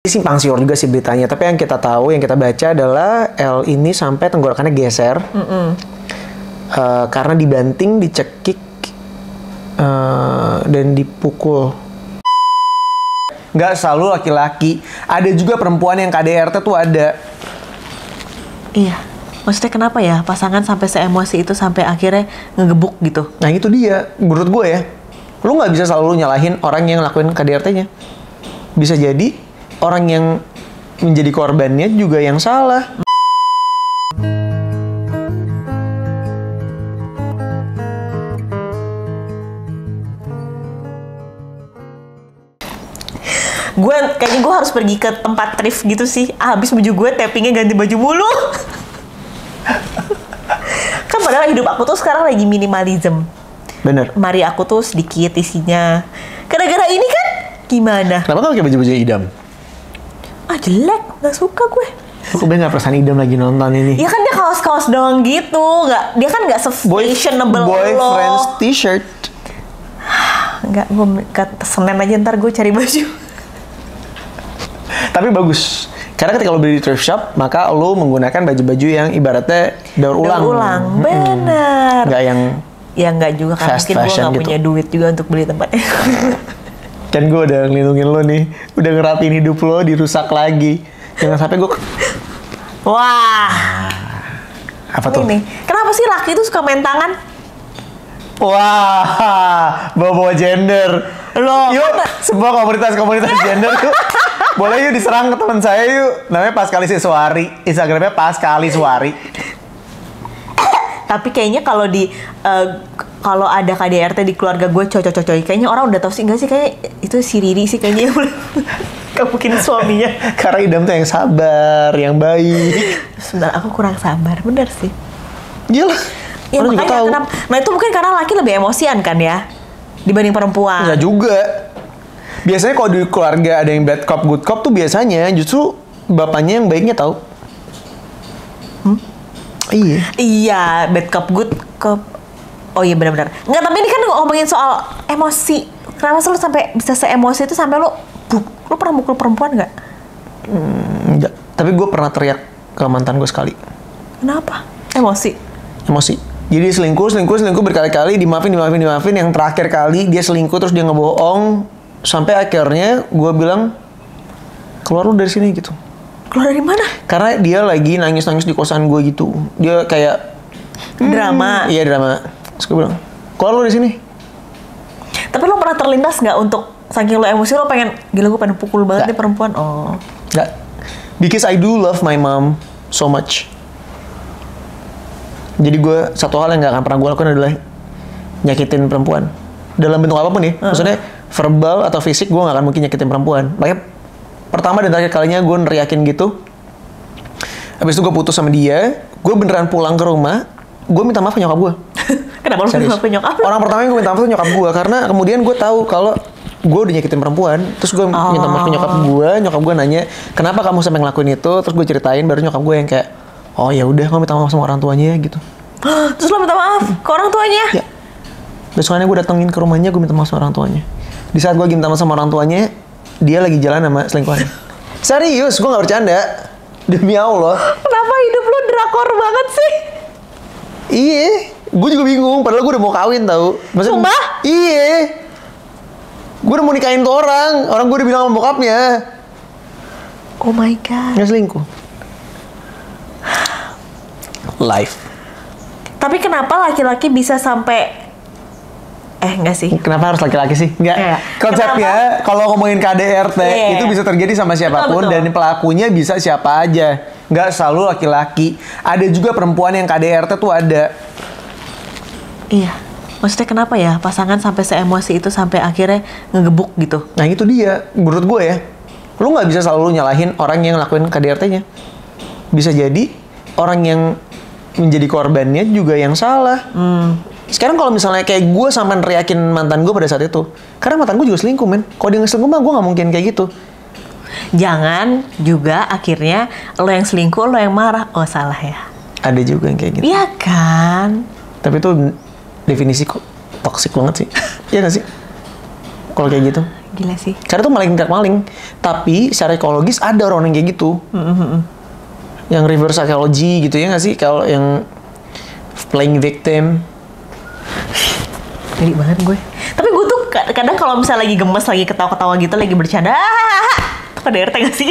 Simpang siur juga sih beritanya, tapi yang kita tahu, yang kita baca adalah L ini sampai tenggorokannya geser karena dibanting, dicekik, dan dipukul. Nggak selalu laki-laki, ada juga perempuan yang KDRT tuh ada. Iya, maksudnya kenapa ya pasangan sampai seemosi itu sampai akhirnya ngegebuk gitu? Nah itu dia, menurut gue ya, lu nggak bisa selalu nyalahin orang yang ngelakuin KDRT-nya. Bisa jadi orang yang menjadi korbannya juga yang salah. Kayaknya gue harus pergi ke tempat thrift gitu sih. Habis baju gue tappingnya ganti baju mulu. Kan padahal hidup aku tuh sekarang lagi minimalism. Bener. Mari aku tuh sedikit isinya. Gara-gara ini kan gimana? Kenapa kamu pakai baju-baju idam? Jelek, nggak suka gue. Aku bener nggak perasaan idam lagi nonton ini. Ya kan dia kaos-kaos doang gitu, dia kan nggak se-fashionable lo. Boyfriend's t-shirt. Nggak, gue ke Senin aja ntar gue cari baju. Tapi bagus. Karena ketika lo beli di thrift shop, maka lo menggunakan baju-baju yang ibaratnya daur ulang. Bener. Nggak yang ya nggak juga kan, mungkin gue nggak gitu. punya duit juga untuk beli tempatnya. Kan gue udah ngelindungin lo nih, udah ngerapin hidup lo dirusak lagi. Jangan sampai gue. Wah. Apa tuh? Ini. Kenapa sih laki itu suka main tangan? Wah, bawa-bawa gender. Loh, yuk, semua komunitas gender yuk. Boleh yuk diserang ke teman saya yuk. Namanya Paskali Siswari. Instagramnya Paskali Siswari. Tapi kayaknya kalau ada KDRT di keluarga gue cocok-cocok, kayaknya orang udah tahu sih, nggak sih, kayak itu si Riri sih kayaknya. Gak mungkin suaminya. Karena Idam tuh yang sabar, yang baik. Sebentar, aku kurang sabar, bener sih. Gila. Ya Orang makanya kenapa? Nah itu mungkin karena laki lebih emosian kan ya dibanding perempuan. Enggak juga. Biasanya kalau di keluarga ada yang bad cop, good cop tuh biasanya justru bapaknya yang baiknya tahu. Iya. Iya, bad cop, good cop. Oh iya benar-benar. Enggak, tapi ini kan ngomongin soal emosi. Kenapa sih lu sampai bisa se-emosi itu sampai lu pernah mukul perempuan nggak? Enggak. Tapi gue pernah teriak ke mantan gue sekali. Kenapa? Emosi. Jadi selingkuh berkali-kali, dimaafin. Yang terakhir kali dia selingkuh terus dia ngebohong. Sampai akhirnya gue bilang, keluar lu dari sini gitu. Keluar dari mana? Karena dia lagi nangis-nangis di kosan gue gitu. Dia kayak drama. Iya drama. Terus gue bilang, keluar lu dari sini. Tapi lo pernah terlintas nggak untuk saking lo emosi lo pengen, gila gue pengen pukul banget nih perempuan? Oh. Nggak. Because I do love my mom so much. Jadi gue, satu hal yang gak akan pernah gue lakukan adalah nyakitin perempuan. Dalam bentuk apapun ya. Maksudnya verbal atau fisik gue gak akan mungkin nyakitin perempuan. Makanya pertama dan terakhir kalinya gue neriakin gitu. Habis itu gue putus sama dia. Gue beneran pulang ke rumah. Gue minta maaf ke nyokap gue. Kenapa lo minta maaf ke nyokap? Orang pertama yang gue minta maaf itu nyokap gue. Karena kemudian gue tahu kalau gue udah nyakitin perempuan. Terus gue minta maaf ke nyokap gue. Nyokap gue nanya, kenapa kamu sampai ngelakuin itu? Terus gue ceritain, baru nyokap gue yang kayak, oh ya udah, kamu minta maaf sama orang tuanya ya gitu. Terus lo minta maaf ke orang tuanya? Ya. Besokannya gue datengin ke rumahnya, gue minta maaf sama orang tuanya. Di saat gue lagi minta maaf sama orang tuanya, dia lagi jalan sama selingkuhannya. Serius, gue gak bercanda. Demi Allah. Kenapa hidup lo drakor banget sih? Iya, gue juga bingung. Padahal gue udah mau kawin tau. Sumpah? Iya. Gue udah mau nikahin tuh orang. Orang gue udah bilang sama bokapnya. Oh my god. Gak selingkuh. Life. Tapi kenapa laki-laki bisa sampai enggak sih? Kenapa harus laki-laki sih? Enggak. Konsepnya kalau ngomongin KDRT itu bisa terjadi sama siapapun. Betul. Dan pelakunya bisa siapa aja. Nggak selalu laki-laki. Ada juga perempuan yang KDRT tuh ada. Iya. Maksudnya kenapa ya pasangan sampai se-emosi itu sampai akhirnya ngegebuk gitu? Nah itu dia. Menurut gue ya, lu nggak bisa selalu nyalahin orang yang ngelakuin KDRT-nya. Bisa jadi orang yang menjadi korbannya juga yang salah. Sekarang kalau misalnya kayak gue sampai neriakin mantan gue pada saat itu, karena mantan gue juga selingkuh, men. Kalau dia nggak selingkuh mah gue nggak mungkin kayak gitu. Jangan juga akhirnya lo yang selingkuh, lo yang marah. Oh salah ya. Ada juga yang kayak gitu. Iya kan. Tapi itu definisi kok toksik banget sih. Iya nggak sih? Kalau kayak gitu. Gila sih. Karena itu maling tidak maling. Tapi secara psikologis ada orang yang kayak gitu. Yang reverse psychology gitu ya nggak sih? Kalau yang playing victim. Geli banget gue. Tapi gue tuh kadang kalau misalnya lagi gemes, lagi ketawa-ketawa gitu, lagi bercanda, itu KDRT gak sih?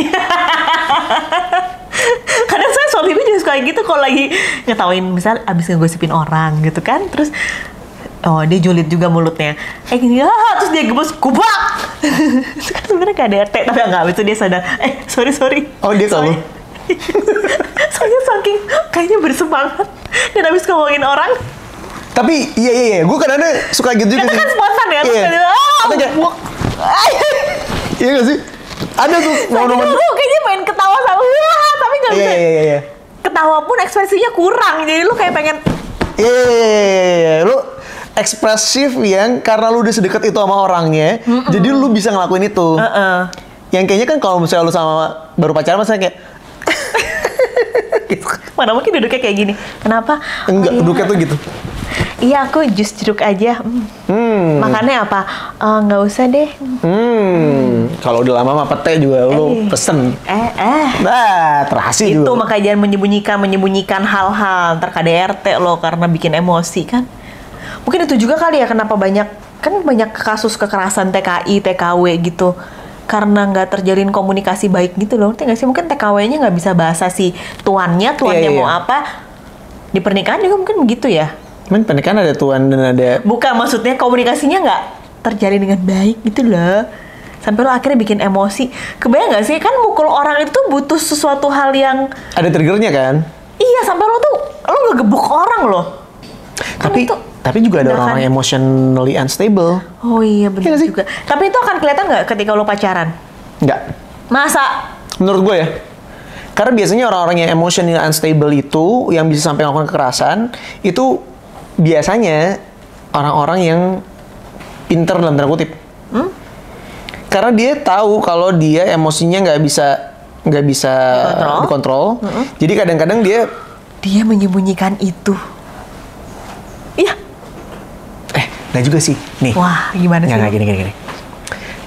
Kadang saya suami gue juga suka kayak gitu kalau lagi ngetawain, misal abis ngegosipin orang gitu kan, terus oh dia julid juga mulutnya, gini, terus dia gemes, kubak. Itu kan sebenarnya KDRT, tapi enggak, itu dia sadar, sorry. Oh dia kamu? Soalnya saking kayaknya bersemangat dan abis ngomongin orang. Tapi iya, gue kadang-kadang suka gitu juga sih. Kan spontan ya, iya. Iya gak sih? Ada tuh momen-momen. Lu kayaknya main ketawa sama tapi gak bisa. Iya. Ketawa pun ekspresinya kurang, jadi lu kayak pengen. Iya. Lu ekspresif yang karena lu udah sedekat itu sama orangnya, jadi lu bisa ngelakuin itu. Yang kayaknya kan kalau misalnya lu sama baru pacaran, misalnya kayak mana mungkin duduknya kayak gini. Kenapa? Enggak, duduknya tuh gitu. Iya, aku jus jeruk aja. Makannya apa? Nggak usah deh. Kalau udah lama sama pete juga lu pesen. Nah, terasi itu juga. Itu makanya jangan menyembunyikan hal-hal ntar KDRT lo karena bikin emosi kan. Mungkin itu juga kali ya kenapa banyak kasus kekerasan TKI, TKW gitu. Karena nggak terjalin komunikasi baik gitu loh. Ngerti nggak sih? Mungkin TKW-nya nggak bisa bahasa si tuannya mau apa. Di pernikahan juga mungkin begitu ya. Cuman pernikahan ada tuan dan ada... Bukan, maksudnya komunikasinya nggak terjalin dengan baik gitu loh. Sampai lo akhirnya bikin emosi. Kebayang nggak sih? Kan mukul orang itu butuh sesuatu hal yang... Ada triggernya kan? Iya, sampai lo ngegebuk orang loh. Tapi juga ada orang-orang emotionally unstable. Oh iya, benar juga. Tapi itu akan kelihatan nggak ketika lo pacaran? Nggak. Masa? Menurut gue ya. Karena biasanya orang-orang yang emotionally unstable itu, yang bisa sampai melakukan kekerasan, itu biasanya orang-orang yang pinter dalam tanda kutip. Karena dia tahu kalau dia emosinya nggak bisa dikontrol. Jadi kadang-kadang dia menyembunyikan itu. Iya. Nggak juga sih. Nih. Wah, gimana sih? Nggak gini.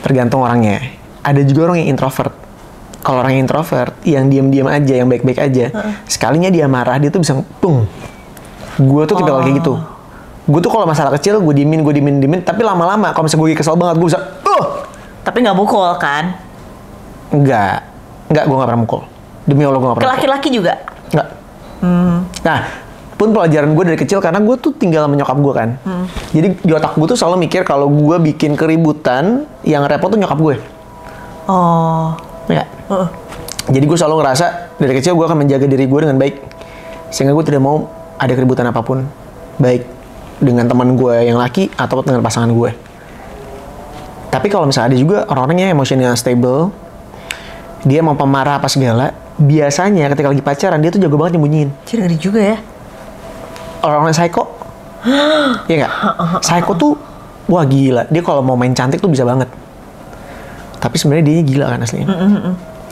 Tergantung orangnya. Ada juga orang yang introvert. Kalau orang yang introvert, yang diam-diam aja, yang baik-baik aja, sekalinya dia marah, dia tuh bisa bung. Gue tuh tipikal kayak gitu. Gue tuh kalau masalah kecil, gue diemin. Tapi lama-lama, kalau misalnya gue kesel banget, gue bisa, Tapi nggak mukul kan? Enggak, gue nggak pernah mukul. Demi Allah, gue nggak pernah. Ke laki-laki juga? Nggak. Nah, pun pelajaran gue dari kecil, karena gue tuh tinggal sama nyokap gue kan. Jadi di otak gue tuh selalu mikir kalau gue bikin keributan, yang repot tuh nyokap gue. Oh. Ya. Jadi gue selalu ngerasa, dari kecil gue akan menjaga diri gue dengan baik. Sehingga gue tidak mau ada keributan apapun, baik dengan teman gue yang laki atau dengan pasangan gue. Tapi kalau misalnya ada juga orang-orang yang emosional unstable, dia mau pemarah apa segala, biasanya ketika lagi pacaran dia tuh jago banget nyembunyiin. Ngeri juga ya. Orang-orang psycho, iya nggak? Psycho tuh, wah gila. Dia kalau mau main cantik tuh bisa banget. Tapi sebenarnya dia gila kan aslinya.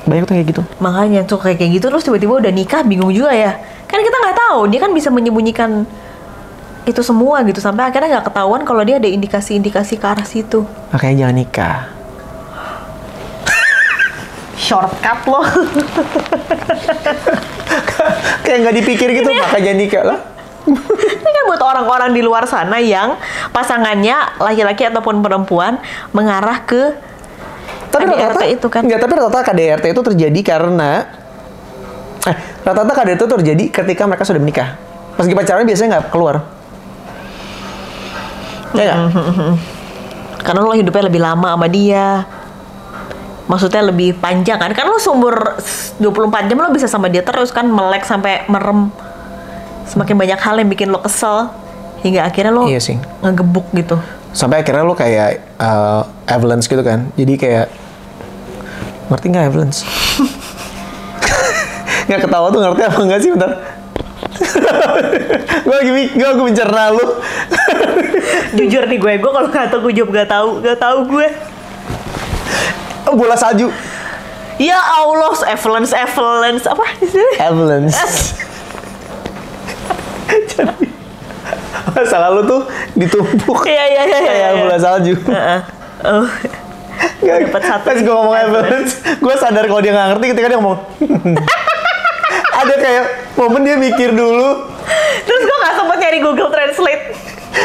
Banyak tuh kayak gitu. Makanya tuh kayak gitu terus tiba-tiba udah nikah, bingung juga ya. Kan kita nggak tahu, dia kan bisa menyembunyikan itu semua gitu sampai akhirnya nggak ketahuan kalau dia ada indikasi-indikasi ke arah situ. Makanya jangan nikah. Shortcut loh. Kayak nggak dipikir gitu, makanya jangan nikah lah. Ini kan buat orang-orang di luar sana yang pasangannya laki-laki ataupun perempuan mengarah ke KDRT itu kan. Enggak, tapi rata-rata KDRT itu terjadi karena rata-rata KDRT itu terjadi ketika mereka sudah menikah. Pas lagi pacaran biasanya nggak keluar. Ya nggak? Karena lo hidupnya lebih lama sama dia. Maksudnya lebih panjang kan. Kan lo seumur 24 jam lo bisa sama dia terus kan, melek sampai merem. Semakin banyak hal yang bikin lo kesel hingga akhirnya lo ngegebuk gitu. Sampai akhirnya lo kayak avalanche gitu kan. Jadi kayak ngerti nggak avalanche? Nggak ketawa tuh ngerti apa nggak sih? Bentar. gue lagi mencerna lu. Jujur nih gue kalau nggak tahu gue juga nggak tahu gue. Bola salju. Ya Allah, avalanche apa sih? Avalanche. Jadi masalah lu tuh ditumpuk. Iya. Kayak bola salju. Dapat satu. Pas gue ngomong ambulance, gue sadar kalau dia nggak ngerti ketika dia ngomong. Ada kayak momen dia mikir dulu. Terus gue nggak sempet nyari Google Translate.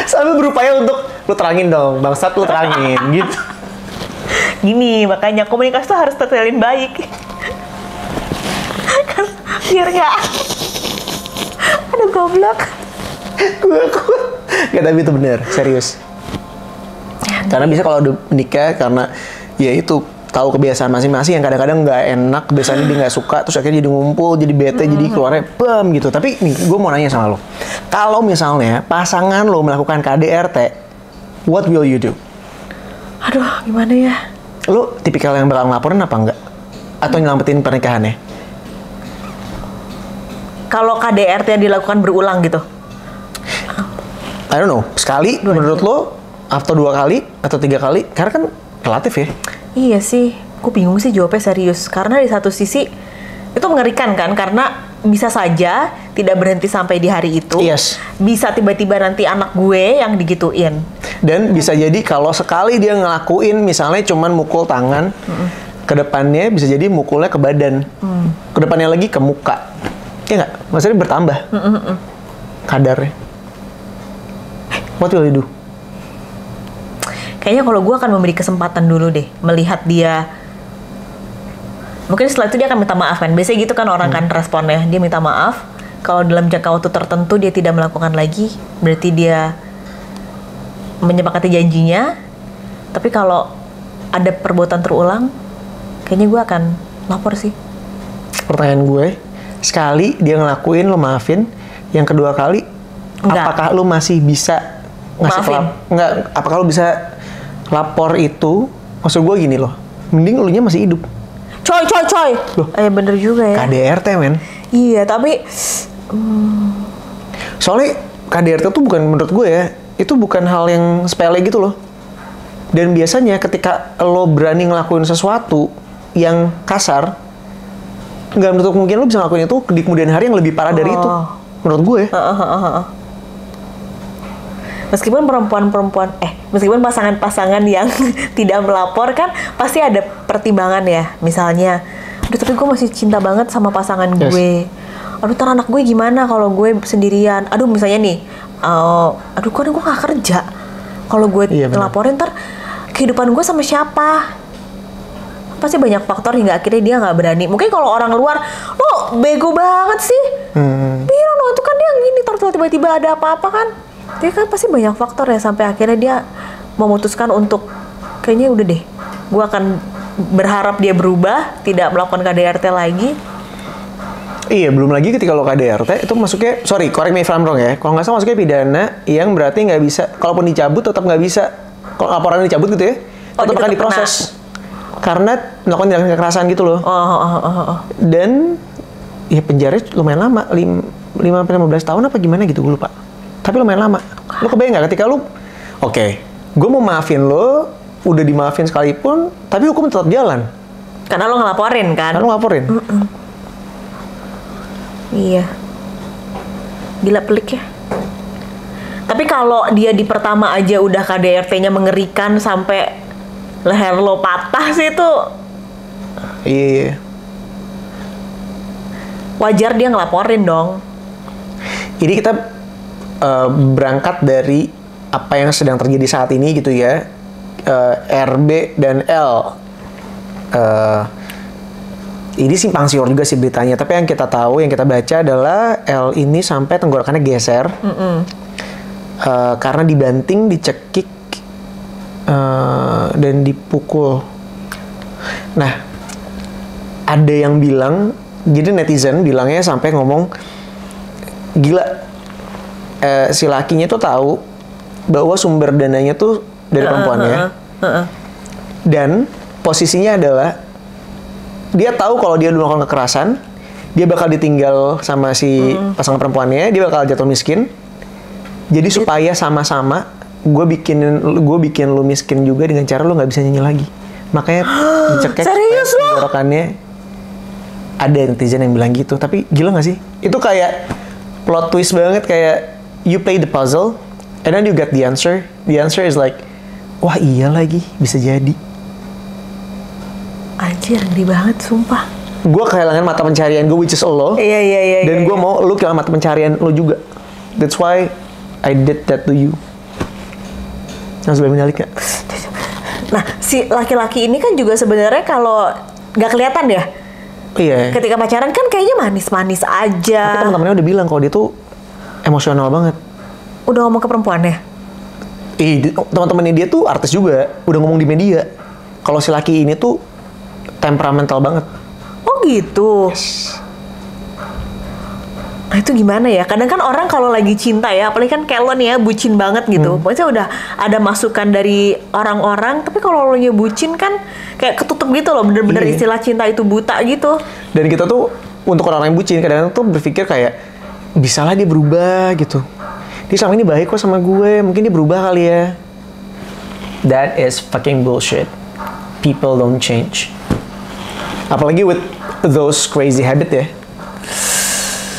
Sambil berupaya untuk, lu terangin dong, bangsat lu terangin, gitu. Gini, makanya komunikasi tuh harus terjalin baik. Kan biar nggak. Aduh goblok. Gue nggak, tapi itu bener, serius. Karena bisa kalau udah menikah, karena ya itu tahu kebiasaan masing-masing yang kadang-kadang nggak enak, kebiasaannya dia nggak suka, terus akhirnya jadi ngumpul, jadi bete, jadi keluarnya bam gitu. Tapi nih, gue mau nanya sama lo, kalau misalnya pasangan lo melakukan KDRT, what will you do? Aduh, gimana ya? Lo tipikal yang bakal ngelaporin apa enggak? Atau nyelamatin pernikahannya? Kalau KDRT yang dilakukan berulang gitu? I don't know, sekali menurut lo, atau 2 kali, atau 3 kali, karena kan relatif ya. Iya sih, gue bingung sih jawabnya serius. Karena di satu sisi itu mengerikan kan, karena bisa saja tidak berhenti sampai di hari itu. Yes. Bisa tiba-tiba nanti anak gue yang digituin. Dan bisa jadi kalau sekali dia ngelakuin, misalnya cuman mukul tangan, ke depannya bisa jadi mukulnya ke badan, ke depannya lagi ke muka. Iya nggak? Maksudnya bertambah kadarnya. What will you do? Kayaknya kalau gue akan memberi kesempatan dulu deh, melihat dia. Mungkin setelah itu dia akan minta maaf kan. Biasanya gitu kan orang kan responnya, dia minta maaf. Kalau dalam jangka waktu tertentu dia tidak melakukan lagi, berarti dia menyepakati janjinya. Tapi kalau ada perbuatan terulang, kayaknya gue akan lapor sih. Pertanyaan gue, sekali dia ngelakuin lo maafin, yang kedua kali Enggak. apakah lo masih bisa Maafin? Enggak, apakah lo bisa lapor itu? Maksud gue gini loh, mending lo nya masih hidup. Coy. Loh. Bener juga ya. KDRT men. Iya, tapi Soalnya KDRT tuh bukan, menurut gue ya, itu bukan hal yang sepele gitu loh. Dan biasanya ketika lo berani ngelakuin sesuatu yang kasar, nggak menutup kemungkinan lo bisa ngelakuin itu di kemudian hari yang lebih parah dari itu. Menurut gue ya. Meskipun meskipun pasangan-pasangan yang tidak melapor kan pasti ada pertimbangan ya. Misalnya, aduh tapi gue masih cinta banget sama pasangan gue. Aduh ntar anak gue gimana kalau gue sendirian. Aduh misalnya nih, aduh kan gue gak kerja. Kalau gue ngelaporin ntar kehidupan gue sama siapa? Pasti banyak faktor hingga akhirnya dia nggak berani. Mungkin kalau orang luar, lo bego banget sih. Bilang lo itu kan dia gini, tiba-tiba ada apa-apa kan. Dia kan pasti banyak faktor ya sampai akhirnya dia memutuskan untuk kayaknya udah deh, gue akan berharap dia berubah, tidak melakukan KDRT lagi. Iya, belum lagi ketika lo KDRT itu masuknya, sorry, correct me if I'm wrong ya, kalau nggak salah masuknya pidana yang berarti nggak bisa, kalaupun dicabut tetap nggak bisa, kalau laporan dicabut gitu ya, tetap akan diproses karena melakukan tindakan kekerasan gitu loh. Dan ya penjara lumayan lama, 5-15 tahun apa gimana gitu, gue lupa. Tapi lumayan lama. Lo kebayang nggak ketika lo, oke, gue mau maafin lo, udah dimaafin sekalipun, tapi hukum tetap jalan. Karena lo ngelaporin kan? Karena lo ngelaporin. Iya. Gila pelik ya. Tapi kalau dia di pertama aja udah KDRT-nya mengerikan sampai leher lo patah sih itu. Iya. Wajar dia ngelaporin dong. Ini kita berangkat dari apa yang sedang terjadi saat ini gitu ya. RB dan L. Ini simpang siur juga sih beritanya. Tapi yang kita tahu, yang kita baca adalah L ini sampai tenggorokannya geser. Karena dibanting, dicekik, dan dipukul. Nah, ada yang bilang, jadi netizen bilangnya sampai ngomong, gila, si lakinya tuh tahu bahwa sumber dananya tuh dari perempuannya. Dan posisinya adalah dia tahu kalau dia melakukan kekerasan, dia bakal ditinggal sama si pasangan perempuannya, dia bakal jatuh miskin. Jadi supaya sama-sama gue bikin lu miskin juga dengan cara lu nggak bisa nyanyi lagi. Makanya dicekek tenggorokannya. Ada netizen yang bilang gitu, tapi gila nggak sih? Itu kayak plot twist banget, kayak you play the puzzle, and then you get the answer. The answer is like, wah iya lagi, bisa jadi. Anjir, ngeri banget, sumpah. Gue kehilangan mata pencarian gue, which is lo. Iya. Dan gue mau lu kehilangan mata pencarian lo juga. That's why I did that to you. Harus lebih menyalik gak? Nah, si laki-laki ini kan juga sebenarnya kalau nggak kelihatan ya. Iya. Ketika pacaran kan kayaknya manis-manis aja. Tapi teman-temannya udah bilang kalau dia tuh emosional banget. Udah ngomong ke perempuannya? Teman-temannya dia tuh artis juga, udah ngomong di media. Kalau si laki ini tuh temperamental banget. Oh gitu. Yes. Nah itu gimana ya? Kadang kan orang kalau lagi cinta ya, apalagi kan kayak lo nih ya, bucin banget gitu. Pokoknya udah ada masukan dari orang-orang, tapi kalau lo nya bucin kan kayak ketutup gitu loh, bener-bener Iya. istilah cinta itu buta gitu. Dan kita tuh untuk orang yang bucin kadang-kadang tuh berpikir kayak bisalah dia berubah gitu. Dia selama ini baik kok sama gue, mungkin dia berubah kali ya. That is fucking bullshit. People don't change. Apalagi with those crazy habit ya.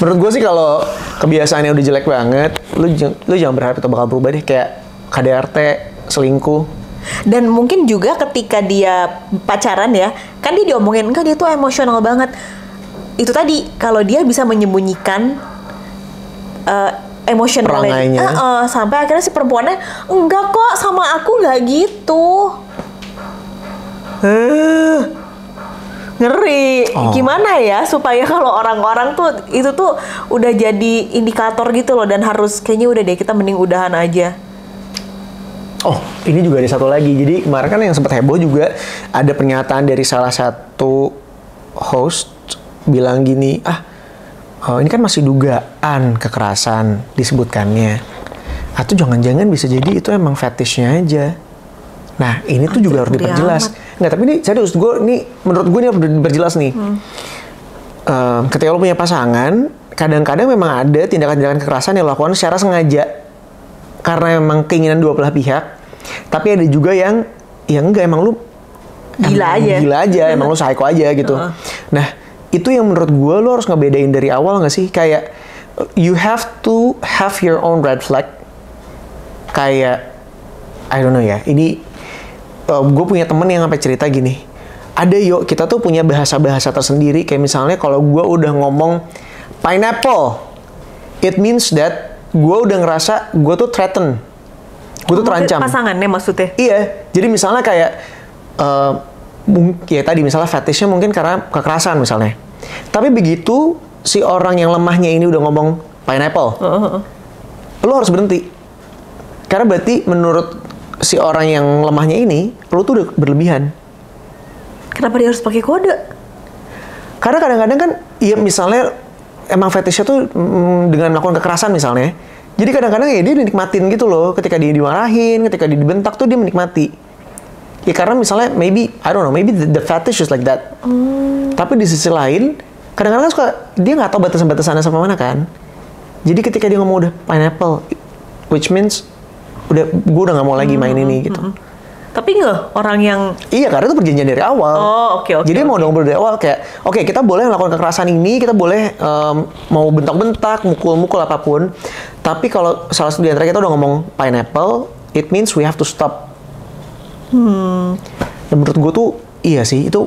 Menurut gue sih kalau kebiasaannya udah jelek banget, lu jangan berharap itu bakal berubah deh. Kayak KDRT, selingkuh. Dan mungkin juga ketika dia pacaran ya, kan dia diomongin, enggak dia tuh emosional banget. Itu tadi, kalau dia bisa menyembunyikan emosionalnya. Perangainya. Sampai akhirnya si perempuannya, enggak kok sama aku nggak gitu. Ngeri. Gimana ya supaya kalau orang-orang tuh itu tuh udah jadi indikator gitu loh, dan harus kayaknya udah deh kita mending udahan aja. Oh, ini juga ada satu lagi. Jadi kemarin kan yang sempat heboh juga ada pernyataan dari salah satu host bilang gini, ini kan masih dugaan kekerasan disebutkannya. Atau jangan-jangan bisa jadi itu emang fetishnya aja. Nah, ini tuh juga harus diperjelas. Nggak, tapi ini serius, menurut gue ini harus diperjelas nih. Ketika lo punya pasangan, kadang-kadang memang ada tindakan-tindakan kekerasan yang dilakukan secara sengaja. Karena memang keinginan dua belah pihak. Tapi ada juga yang enggak, emang lu Gila aja. Emang lu psycho aja gitu. Nah, itu yang menurut gue lo harus ngebedain dari awal nggak sih? Kayak, you have to have your own red flag. Kayak, I don't know ya, ini gue punya temen yang sampai cerita gini, ada kita tuh punya bahasa-bahasa tersendiri, kayak misalnya kalau gue udah ngomong pineapple, it means that gue udah ngerasa gue tuh threaten, gue tuh terancam. Pasangannya maksudnya? Iya, jadi misalnya kayak ya tadi misalnya fetishnya mungkin karena kekerasan misalnya, tapi begitu si orang yang lemahnya ini udah ngomong pineapple, lo harus berhenti, karena berarti menurut si orang yang lemahnya ini, lo tuh udah berlebihan. Kenapa dia harus pakai kode? Karena kadang-kadang kan, ya misalnya emang fetishnya tuh dengan melakukan kekerasan misalnya. Jadi kadang-kadang ya dia menikmatin gitu loh, ketika dia dimarahin, ketika dia dibentak tuh dia menikmati. Ya karena misalnya maybe, I don't know, maybe the fetish is like that. Tapi di sisi lain, kadang-kadang suka dia nggak tahu batasan-batasannya sama mana kan. Jadi ketika dia ngomong udah pineapple, which means gue udah nggak mau lagi main ini gitu. Tapi nggak orang yang... Iya, karena itu perjanjian dari awal. Oh, oke. Jadi mau ngobrol dari awal kayak, oke, kita boleh melakukan kekerasan ini, kita boleh mau bentak-bentak, mukul-mukul apapun. Tapi kalau salah satu di antara kita udah ngomong pineapple, it means we have to stop. Dan menurut gue tuh, iya sih, itu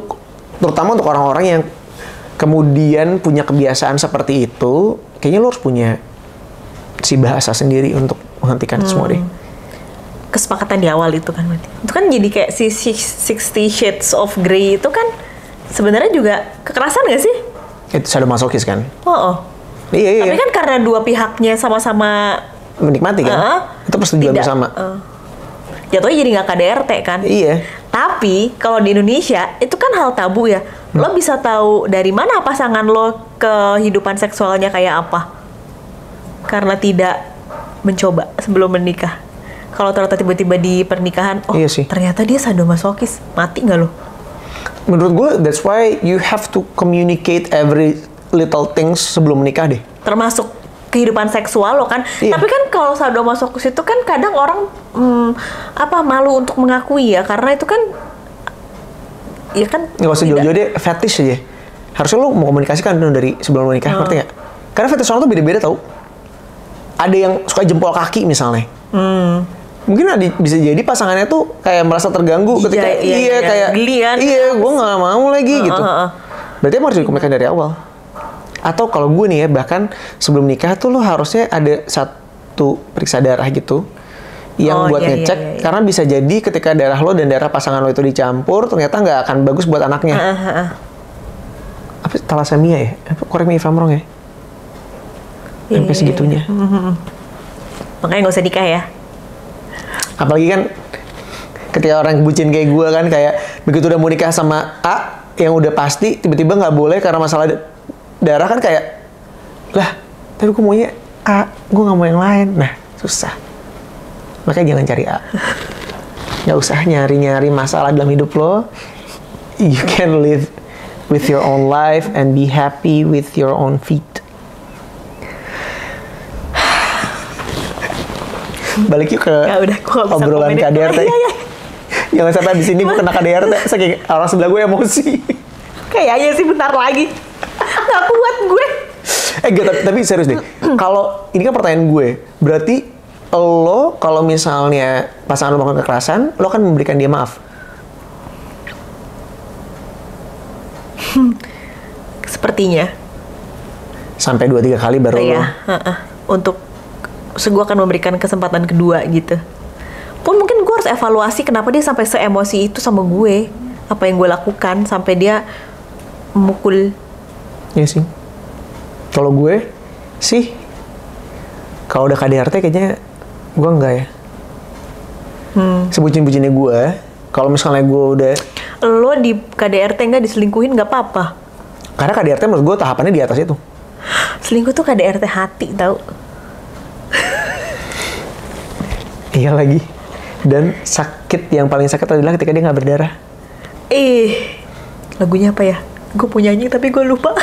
terutama untuk orang-orang yang kemudian punya kebiasaan seperti itu, kayaknya lo harus punya si bahasa sendiri untuk menghentikan itu semua deh. Kesepakatan di awal itu kan berarti. Itu kan jadi kayak si 60 Shades of Grey itu kan sebenarnya juga kekerasan nggak sih? Itu sadomasokis kan? Iya. Tapi kan karena dua pihaknya sama-sama menikmati kan? Itu persetujuan bersama. Jatuhnya jadi nggak KDRT kan? Iya. Tapi kalau di Indonesia itu kan hal tabu ya. Lo bisa tahu dari mana pasangan lo kehidupan seksualnya kayak apa? Karena tidak mencoba sebelum menikah. Kalau ternyata tiba-tiba di pernikahan, iya sih. Ternyata dia sadomasokis, mati nggak lo? Menurut gue, that's why you have to communicate every little things sebelum menikah deh. Termasuk kehidupan seksual lo kan. Iya. Tapi kan kalau sadomasokis itu kan kadang orang malu untuk mengakui ya, karena itu kan ya kan nggak usah jauh-jauh deh, fetish aja. Harusnya lo mau komunikasikan dari sebelum menikah, ngerti nggak? Karena fetish orang tuh beda-beda tau. Ada yang suka jempol kaki misalnya. mungkin bisa jadi pasangannya tuh kayak merasa terganggu ketika kayak geli kan? gue nggak mau lagi gitu. Berarti emang harus dikomunikasikan dari awal. Atau kalau gue nih ya, bahkan sebelum nikah tuh lo harusnya ada satu periksa darah gitu yang buat ngecek, karena bisa jadi ketika darah lo dan darah pasangan lo itu dicampur ternyata nggak akan bagus buat anaknya. Apa thalassemia ya? Correct me if I'm wrong ya? Sampai segitunya. Makanya nggak usah nikah ya. Apalagi kan ketika orang bucin kayak gue kan, kayak begitu udah mau nikah sama A yang udah pasti, tiba-tiba nggak boleh karena masalah darah kan, kayak lah tapi gue maunya A, gue nggak mau yang lain. Nah susah, makanya jangan cari A. Nggak usah nyari-nyari masalah dalam hidup lo. You can live with your own life and be happy with your own feet. Balik yuk ke obrolan KDRT. Jangan sampai di sini gue kena KDRT, saking orang sebelah gue emosi. Kayaknya sih bentar lagi. Gak kuat gue. Tapi serius deh. Kalau ini kan pertanyaan gue, berarti lo kalau misalnya pasangan lo melakukan kekerasan, lo kan memberikan dia maaf? Sepertinya. Sampai 2-3 kali baru lo? Untuk gue akan memberikan kesempatan kedua gitu. Pun mungkin gue harus evaluasi kenapa dia sampai se-emosi itu sama gue. Apa yang gue lakukan sampai dia memukul. Iya sih. Kalau gue sih, kalau udah KDRT kayaknya gue enggak ya. Sebucin-bucinnya gue, kalau misalnya gue udah... Lo di KDRT nggak diselingkuhin nggak apa-apa? Karena KDRT menurut gue tahapannya di atas itu. Selingkuh tuh KDRT hati tau. Iya lagi. Dan sakit yang paling sakit adalah ketika dia nggak berdarah. Lagunya apa ya? Gue punya nyanyi tapi gue lupa.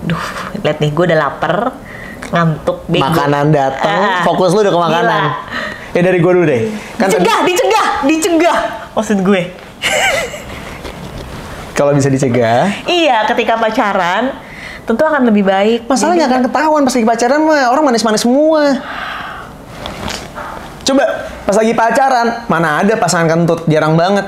Duh, lihat nih gue udah lapar, ngantuk. Makanan datang, fokus lu udah ke makanan. Gila. Ya dari gue dulu deh. Kan dicegah. Maksud gue. Kalau bisa dicegah. Iya, ketika pacaran tentu akan lebih baik. Masalahnya akan ketahuan pas lagi pacaran mah orang manis-manis semua. Coba pas lagi pacaran, mana ada pasangan kentut, jarang banget.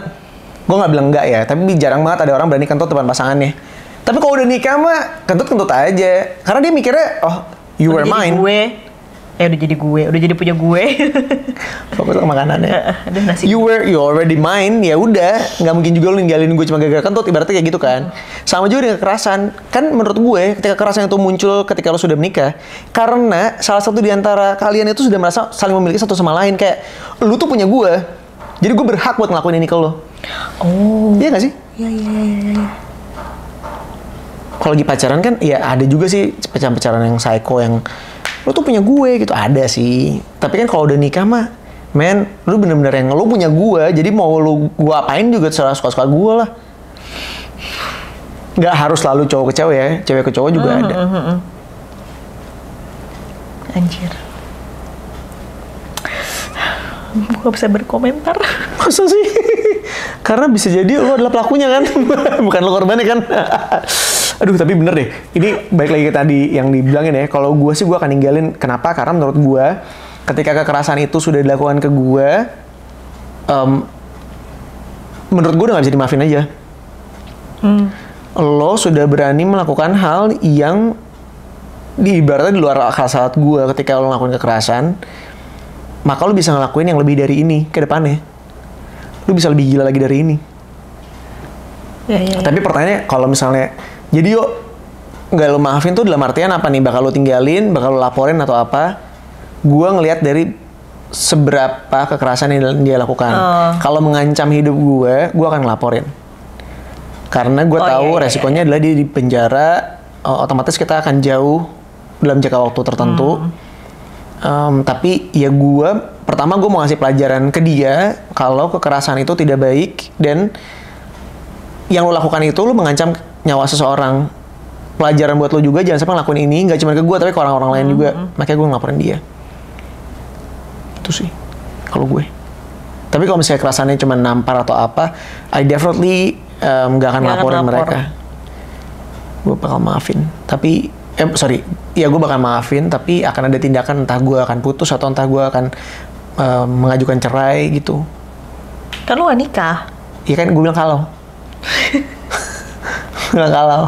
Gue nggak bilang enggak ya, tapi jarang banget ada orang berani kentut depan pasangannya. Tapi kalau udah nikah mah kentut aja, karena dia mikirnya you were mine. Udah jadi punya gue. Fokus ke makanannya. Aduh, nasi. You already mine, ya udah, nggak mungkin juga lu ninggalin gue cuma gara-gara kentut, ibaratnya kayak gitu kan. Sama juga dengan kekerasan. Kan menurut gue, ketika kekerasan itu muncul ketika lo sudah menikah, karena salah satu di antara kalian itu sudah merasa saling memiliki satu sama lain, kayak lu tuh punya gue, jadi gue berhak buat ngelakuin ini ke lo. Iya nggak sih? Iya. Kalau lagi pacaran kan, ya ada juga sih pacaran yang psycho yang lo tuh punya gue gitu, ada sih. Tapi kan kalau udah nikah mah, men, lu bener-bener yang lo punya gue, jadi mau lu gue apain juga terserah suka-suka gue lah. Nggak harus selalu cowok ke cewek ya, cewek ke cowok juga ada. Anjir. Gue gak bisa berkomentar. Masa sih? Karena bisa jadi lo adalah pelakunya kan, bukan lo korbannya kan. Aduh, tapi bener deh. Ini balik lagi ke tadi yang dibilangin ya. Kalau gue sih gue akan ninggalin. Kenapa? Karena menurut gue, ketika kekerasan itu sudah dilakukan ke gue, menurut gue udah gak bisa dimaafin aja. Lo sudah berani melakukan hal yang ibaratnya di luar akal sehat gue ketika lo ngelakuin kekerasan, maka lo bisa ngelakuin yang lebih dari ini ke depannya. Lo bisa lebih gila lagi dari ini. Ya. Tapi pertanyaannya, kalau misalnya jadi yuk nggak lo maafin tuh dalam artian apa nih? Bakal lo tinggalin, bakal lo laporin atau apa? Gue ngelihat dari seberapa kekerasan yang dia lakukan. Kalau mengancam hidup gue akan ngelaporin. Karena gue tahu resikonya adalah dia di penjara, otomatis kita akan jauh dalam jangka waktu tertentu. Tapi ya pertama gue mau ngasih pelajaran ke dia kalau kekerasan itu tidak baik dan yang lo lakukan itu lo mengancam nyawa seseorang. Pelajaran buat lo juga, jangan sampai ngelakuin ini, nggak cuma ke gue tapi ke orang-orang lain juga. Makanya gue ngelaporin dia. Itu sih kalau gue. Tapi kalau misalnya kekerasannya cuma nampar atau apa, I definitely nggak akan ngelaporin mereka. Gue bakal maafin. Tapi sorry, ya gue bakal maafin, tapi akan ada tindakan entah gue akan putus atau entah gue akan mengajukan cerai gitu. Kan lu gak nikah. Iya kan, gue bilang kalau. Bilang kalau.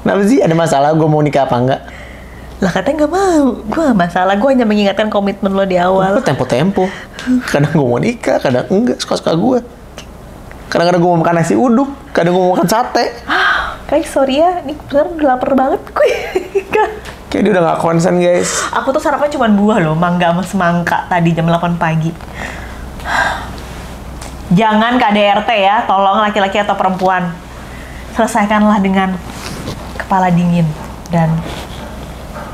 Kenapa sih, ada masalah gue mau nikah apa enggak? Lah katanya gak mau. Gue gak masalah, gue hanya mengingatkan komitmen lo di awal. Gue tempo-tempo. Kadang gue mau nikah, kadang enggak, suka-suka gue. Kadang-kadang gue mau makan nasi uduk, kadang gue mau makan sate. Guys, sorry ya, ini bener udah lapar banget gue. Kayak dia udah gak konsen, guys. Aku tuh sarapan cuma buah loh, mangga sama semangka tadi jam 8 pagi. Jangan KDRT ya, tolong laki-laki atau perempuan. Selesaikanlah dengan kepala dingin dan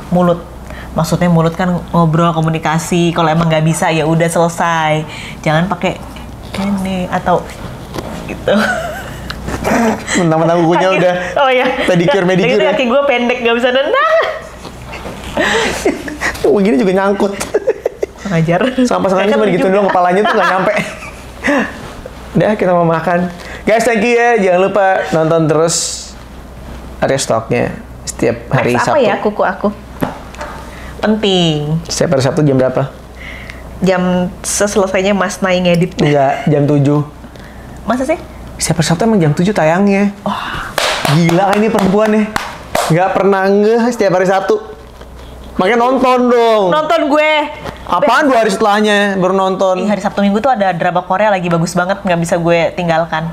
mulut. Maksudnya mulut kan ngobrol, komunikasi. Kalau emang nggak bisa ya udah selesai. Jangan pakai ini atau gitu. Mentang-mentang kukunya udah pedicure, medicure ya. Kaki gue pendek, nggak bisa nendang. Begini juga nyangkut. Ngajar. Sama pasangannya cuma gitu doang, kepalanya tuh nggak nyampe. Udah, kita mau makan. Guys, thank you ya. Jangan lupa nonton terus Arya Stock-nya setiap hari Next Sabtu. apa ya kuku aku? Penting. Setiap hari Sabtu jam berapa? Jam seselesainya Mas Nai ngedit. Enggak, jam 7. Masa sih? Setiap hari Sabtu emang jam 7 tayangnya. Gila kan ini perempuan nih. Nggak pernah ngeh setiap hari Sabtu. Makanya nonton dong. Nonton gue. Apaan 2 hari setelahnya baru nonton? Hari Sabtu Minggu tuh ada drama Korea lagi bagus banget, nggak bisa gue tinggalkan.